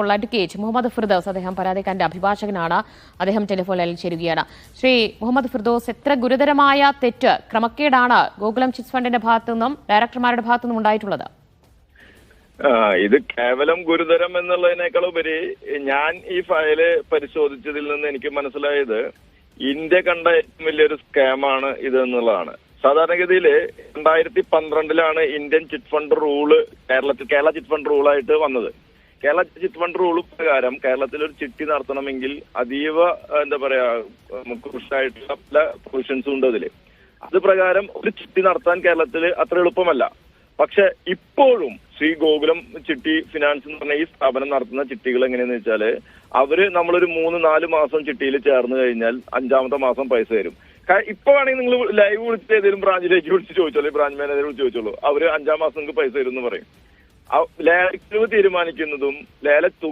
Advocate Muhammad Firdous അദ്ദേഹം പരാതിക്കാരന്റെ അഭിഭാഷകനാണ്. അദ്ദേഹം ടെലിഫോണിൽ ചേരുകയാണ്. ശ്രീ മുഹമ്മദ് ഫിർദൌസ്, എത്ര ഗുരുതരമായ തെറ്റ്, ക്രമക്കേടാണ് ഗോകുലം ചിറ്റ്സ് ഫണ്ടിന്റെ ഭാഗത്തുനിന്നും ഡയറക്ടർമാരുടെ ഭാഗത്തുനിന്നും ഉണ്ടായിട്ടുള്ളത്? ഇത് കേവലം ഗുരുതരം എന്നുള്ളതിനേക്കാൾ ഉപരി ഞാൻ ഈ ഫയല് പരിശോധിച്ചതിൽ നിന്ന് എനിക്ക് മനസ്സിലായത് ഇന്ത്യ കണ്ട ഏറ്റവും വലിയൊരു സ്കാമാണ് ഇത് എന്നുള്ളതാണ്. സാധാരണഗതിയിൽ 2012 Indian chit fund rule Kerala chit fund റൂളായിട്ട് വന്നത്. കേരള ചിറ്റ് ഫണ്ട് റൂൾ പ്രകാരം കേരളത്തിൽ ഒരു ചിട്ടി നടത്തണമെങ്കിൽ അതീവ ക്രൂഷ്യലായിട്ടുള്ള പല പ്രൊവിഷൻസും ഉണ്ട് അതില്. അത് പ്രകാരം ഒരു ചിട്ടി നടത്താൻ കേരളത്തിൽ അത്ര എളുപ്പമല്ല. പക്ഷെ ഇപ്പോഴും ശ്രീ ഗോകുലം ചിട്ടി ഫിനാൻസ് എന്ന് പറഞ്ഞ ഈ സ്ഥാപനം നടത്തുന്ന ചിട്ടികൾ എങ്ങനെയാന്ന് വെച്ചാല് നമ്മളൊരു 3-4 മാസം ചിട്ടിയിൽ ചേർന്ന് കഴിഞ്ഞാൽ 5ാമത്തെ മാസം പൈസ തരും. ഇപ്പൊ വേണമെങ്കിൽ നിങ്ങൾ ലൈവ് വിളിച്ച് ഏതെങ്കിലും ബ്രാഞ്ചിലേക്ക് വിളിച്ച് ചോദിച്ചോളൂ, ബ്രാഞ്ച് മാനേജറെ വിളിച്ച് ചോദിച്ചോളൂ, അവര് 5ാം മാസം നിങ്ങൾക്ക് പൈസ തരും എന്ന് പറയും. ലേല തീരുമാനിക്കുന്നതും ലേല തുക